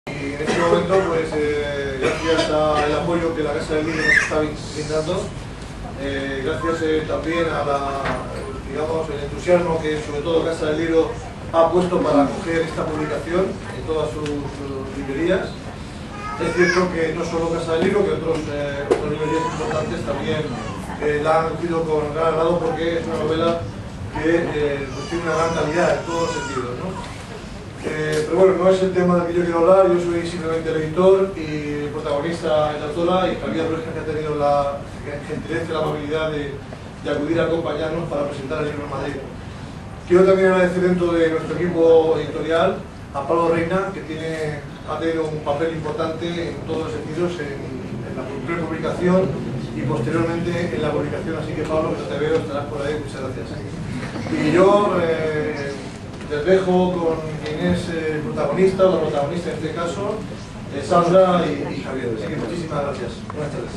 Y en este momento, pues gracias al apoyo que la Casa del Libro nos está brindando, gracias también a digamos, el entusiasmo que sobre todo Casa del Libro ha puesto para acoger esta publicación en todas sus librerías. Es cierto que no solo Casa del Libro, que otras librerías importantes también la han acogido con gran agrado, porque es una novela que pues tiene una gran calidad en todos los sentidos, ¿no? Pero bueno, no es el tema del que yo quiero hablar. Yo soy simplemente el editor y el protagonista es la autora, y Javier Ruescas, que ha tenido la gentileza y la amabilidad de acudir a acompañarnos para presentar el libro en Madrid. Quiero también agradecer dentro de nuestro equipo editorial a Pablo Reina, que ha tenido un papel importante en todos los sentidos en la prepublicación y posteriormente en la publicación. Así que Pablo, que no te veo, estarás por ahí. Muchas gracias. Y yo les dejo con quien es el protagonista, o la protagonista en este caso, Sandra y Javier. Así que muchísimas gracias. Buenas tardes.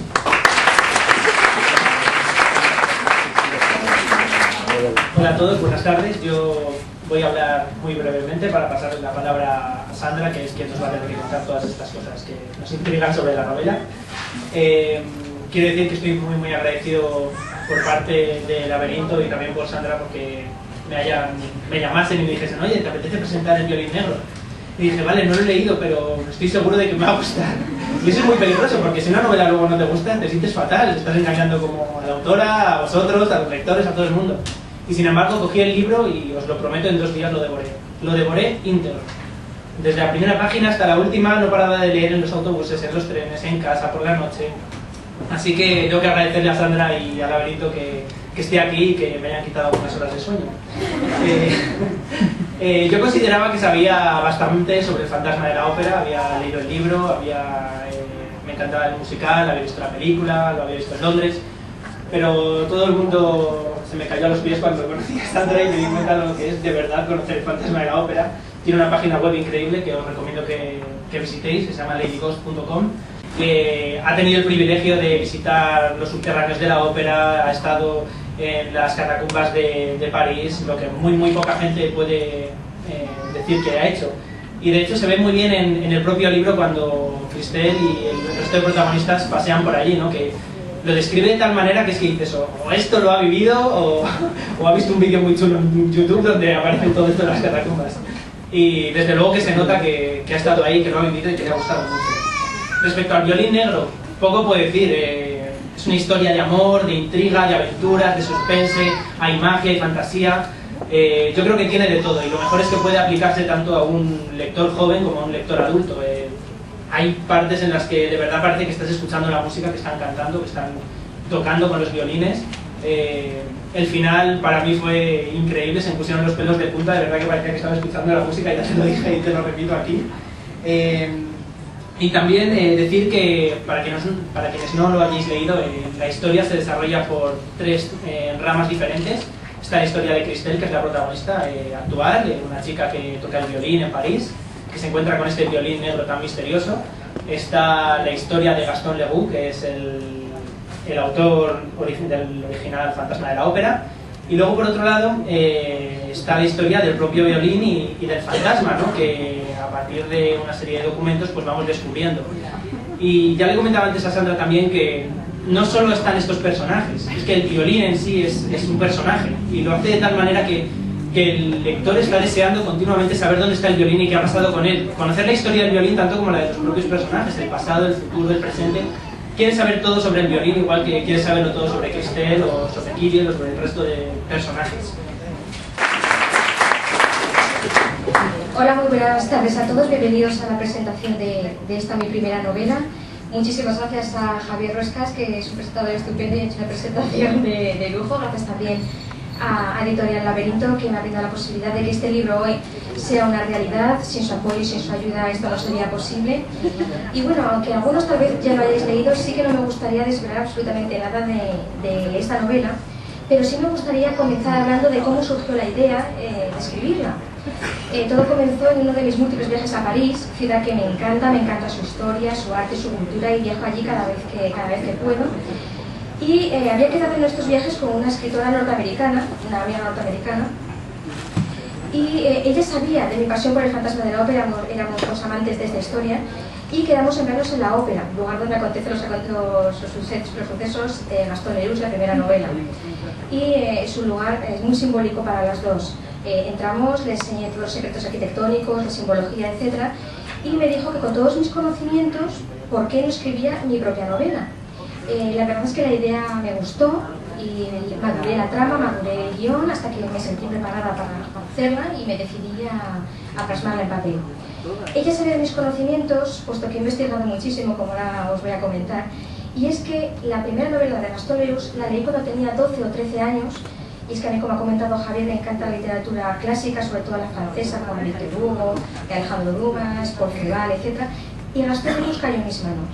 Hola a todos, buenas tardes. Yo voy a hablar muy brevemente para pasar la palabra a Sandra, que es quien nos va a tener que contar todas estas cosas que nos intrigan sobre la novela. Quiero decir que estoy muy agradecido por parte del Laberinto y también por Sandra, porque me llamasen y me dijesen: oye, ¿te apetece presentar El violín negro? Y dije: vale, no lo he leído, pero estoy seguro de que me va a gustar. Y eso es muy peligroso, porque si una novela luego no te gusta, te sientes fatal, estás engañando como a la autora, a vosotros, a los lectores, a todo el mundo. Y sin embargo cogí el libro y os lo prometo, en 2 días lo devoré. Lo devoré íntegro. Desde la primera página hasta la última no paraba de leer en los autobuses, en los trenes, en casa, por la noche. Así que tengo que agradecerle a Sandra y al Laberinto que esté aquí y que me hayan quitado algunas horas de sueño. Yo consideraba que sabía bastante sobre el fantasma de la ópera, había leído el libro, me encantaba el musical, había visto la película, lo había visto en Londres, pero todo el mundo se me cayó a los pies cuando conocí a Sandra y me di cuenta de lo que es de verdad conocer el fantasma de la ópera. Tiene una página web increíble que os recomiendo que visitéis, que se llama ladyghost.com. Ha tenido el privilegio de visitar los subterráneos de la ópera, ha estado en las catacumbas de París, lo que muy poca gente puede decir que ha hecho. Y de hecho se ve muy bien en el propio libro cuando Christelle y el resto de protagonistas pasean por allí, ¿no? Que lo describe de tal manera que es que dices: o esto lo ha vivido o ha visto un vídeo muy chulo en YouTube donde aparecen todo esto de las catacumbas. Y desde luego que se nota que ha estado ahí, que lo ha vivido y que le ha gustado mucho. Respecto al violín negro, poco puedo decir. Es una historia de amor, de intriga, de aventuras, de suspense, hay magia, hay fantasía. Yo creo que tiene de todo, y lo mejor es que puede aplicarse tanto a un lector joven como a un lector adulto. Hay partes en las que de verdad parece que estás escuchando la música, que están cantando, que están tocando con los violines. El final para mí fue increíble, se me pusieron los pelos de punta, de verdad que parecía que estaba escuchando la música, y ya te lo dije y te lo repito aquí. Y también decir que, para quienes no lo hayáis leído, la historia se desarrolla por 3 ramas diferentes. Está la historia de Christelle, que es la protagonista actual, una chica que toca el violín en París, que se encuentra con este violín negro tan misterioso. Está la historia de Gaston Leroux, que es el autor del original Fantasma de la ópera. Y luego, por otro lado, está la historia del propio violín y del fantasma, ¿no? Que a partir de una serie de documentos pues vamos descubriendo. Y ya le comentaba antes a Sandra también que no solo están estos personajes, es que el violín en sí es un personaje, y lo hace de tal manera que el lector está deseando continuamente saber dónde está el violín y qué ha pasado con él. Conocer la historia del violín tanto como la de los propios personajes, el pasado, el futuro, el presente. Quiere saber todo sobre el violín, igual que quiere saberlo todo sobre Christelle o sobre Kirill o sobre el resto de personajes. Hola, muy buenas tardes a todos. Bienvenidos a la presentación de esta mi primera novela. Muchísimas gracias a Javier Ruescas, que es un presentador estupendo y ha hecho una presentación de lujo. Gracias también a Editorial Laberinto, que me ha brindado la posibilidad de que este libro hoy sea una realidad. Sin su apoyo y sin su ayuda esto no sería posible. Y bueno, aunque algunos tal vez ya lo hayáis leído, sí que no me gustaría desvelar absolutamente nada de esta novela, pero sí me gustaría comenzar hablando de cómo surgió la idea de escribirla. Todo comenzó en uno de mis múltiples viajes a París, ciudad que me encanta su historia, su arte, su cultura, y viajo allí cada vez que puedo. Y había quedado en estos viajes con una escritora norteamericana, una amiga norteamericana, Y ella sabía de mi pasión por el fantasma de la ópera, éramos dos amantes de esta historia, y quedamos en vernos en la ópera, lugar donde acontecen los sucesos de Gastón Leroux, la primera novela. Y su lugar es muy simbólico para las dos. Entramos, le enseñé todos los secretos arquitectónicos, la simbología, etc. Y me dijo que con todos mis conocimientos, ¿por qué no escribía mi propia novela? La verdad es que la idea me gustó y maduré la trama, maduré el guión hasta que me sentí preparada para hacerla y me decidí a plasmarla en papel. Ella sabía de mis conocimientos, puesto que he investigado muchísimo, como ahora os voy a comentar, y es que la primera novela de Gastón Leroux la leí cuando tenía 12 o 13 años, y es que a mí, como ha comentado Javier, me encanta la literatura clásica, sobre todo la francesa, como Victor Hugo, Alejandro Dumas, Paul Ceval, etc. Y Gastón Leroux cayó en mis manos.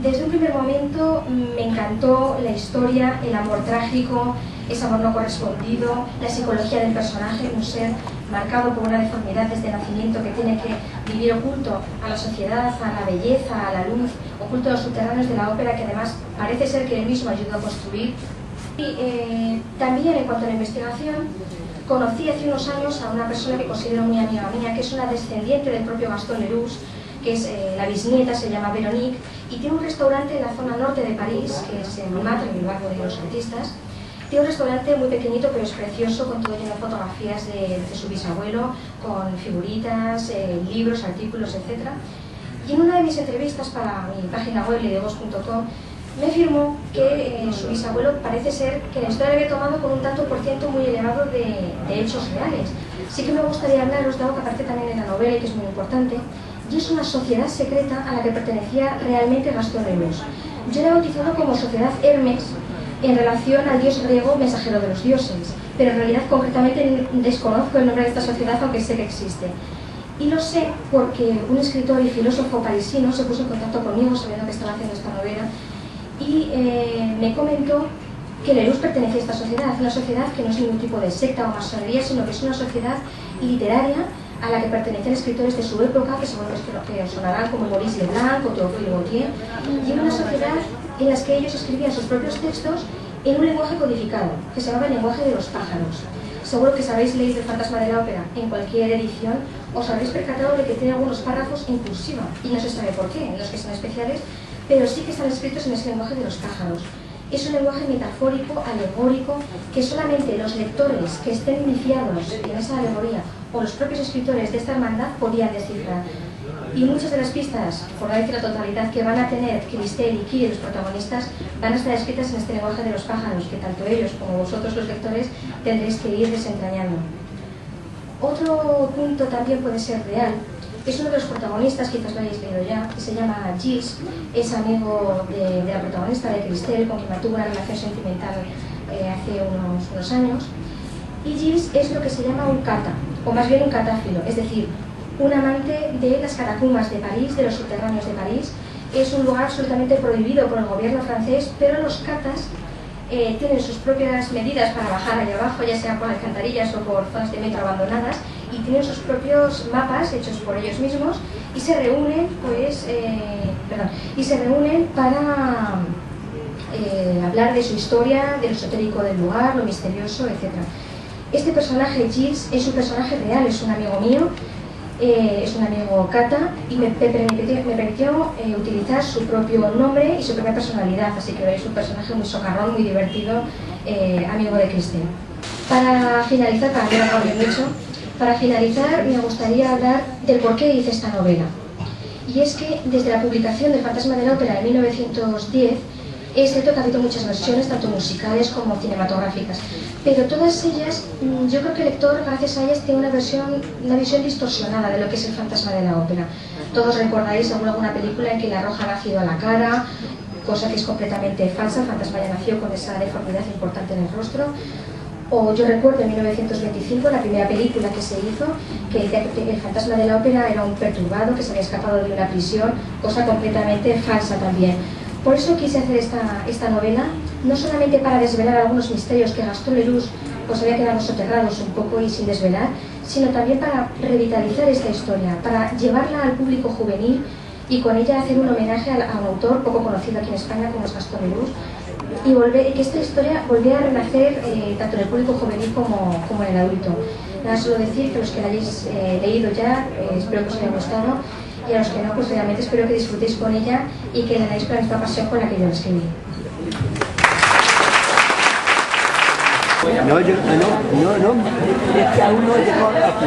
Desde un primer momento me encantó la historia, el amor trágico, ese amor no correspondido, la psicología del personaje, un ser marcado por una deformidad desde nacimiento que tiene que vivir oculto a la sociedad, a la belleza, a la luz, oculto a los subterráneos de la ópera, que además parece ser que él mismo ayudó a construir. Y también, en cuanto a la investigación, conocí hace unos años a una persona que considero muy amiga mía, que es una descendiente del propio Gastón Leroux, que es la bisnieta, se llama Véronique, y tiene un restaurante en la zona norte de París, que es en Montmartre, en el barrio de los artistas. Tiene un restaurante muy pequeñito, pero es precioso, con todo lleno de fotografías de su bisabuelo, con figuritas, libros, artículos, etc. Y en una de mis entrevistas para mi página web, lidegos.com, me afirmó que su bisabuelo parece ser que la historia había tomado con un tanto por ciento muy elevado de hechos reales. Sí que me gustaría hablaros de algo que aparece también en la novela y que es muy importante, y es una sociedad secreta a la que pertenecía realmente Gastón Leroux. Yo la he bautizado como Sociedad Hermes en relación al dios griego mensajero de los dioses, pero en realidad concretamente desconozco el nombre de esta sociedad, aunque sé que existe. Y lo sé porque un escritor y filósofo parisino se puso en contacto conmigo sabiendo que estaba haciendo esta novela y me comentó que Leroux pertenecía a esta sociedad, una sociedad que no es ningún tipo de secta o masonería, sino que es una sociedad literaria a la que pertenecían escritores de su época, que seguro que os sonarán, como Maurice Leblanc o Théophile Gautier, y era una sociedad en la que ellos escribían sus propios textos en un lenguaje codificado, que se llamaba el lenguaje de los pájaros. Seguro que si habéis leído El fantasma de la ópera en cualquier edición, os habréis percatado de que tiene algunos párrafos en cursiva, y no se sabe por qué, no es que sean especiales, pero sí que están escritos en ese lenguaje de los pájaros. Es un lenguaje metafórico, alegórico, que solamente los lectores que estén iniciados en esa alegoría o los propios escritores de esta hermandad podían descifrar. Y muchas de las pistas, por no decir la totalidad, que van a tener Cristel y Kiri, los protagonistas, van a estar escritas en este lenguaje de los pájaros, que tanto ellos como vosotros los lectores tendréis que ir desentrañando. Otro punto también puede ser real. Es uno de los protagonistas, quizás lo hayáis leído ya, que se llama Gilles, es amigo de la protagonista, de Cristel, con quien mantuvo una relación sentimental hace unos años. Y Gilles es lo que se llama un cata, o más bien un catáfilo, es decir, un amante de las catacumbas de París, de los subterráneos de París. Es un lugar absolutamente prohibido por el gobierno francés, pero los catas tienen sus propias medidas para bajar allá abajo, ya sea por alcantarillas o por zonas de metro abandonadas, y tienen sus propios mapas hechos por ellos mismos y se reúnen, para hablar de su historia, de lo esotérico del lugar, lo misterioso, etc. Este personaje, Gilles, es un personaje real, es un amigo mío, es un amigo cata, y me permitió utilizar su propio nombre y su propia personalidad, así que es un personaje muy socarrón, muy divertido, amigo de Cristel. Para finalizar, para que no hable mucho, me gustaría hablar del por qué hice esta novela. Y es que desde la publicación del Fantasma de la Ópera en 1910, es cierto que ha habido muchas versiones, tanto musicales como cinematográficas, pero todas ellas, yo creo que el lector, gracias a ellas, tiene una visión distorsionada de lo que es el Fantasma de la Ópera. Todos recordaréis seguro alguna película en que la roja ha nacido a la cara, cosa que es completamente falsa. El fantasma ya nació con esa deformidad importante en el rostro. O yo recuerdo en 1925, la primera película que se hizo, que decía que el fantasma de la ópera era un perturbado que se había escapado de una prisión, cosa completamente falsa también. Por eso quise hacer esta novela, no solamente para desvelar algunos misterios que Gastón Leroux pues había quedado soterrados un poco y sin desvelar, sino también para revitalizar esta historia, para llevarla al público juvenil y con ella hacer un homenaje a un autor poco conocido aquí en España como es Gastón Leroux, y que esta historia volviera a renacer tanto en el público juvenil como en el adulto. Nada, solo decir que los que la hayáis leído ya, espero que os haya gustado, y a los que no, pues realmente espero que disfrutéis con ella y que la leáis con la misma pasión con la que yo la escribí. No, es que aún no llegó aquí.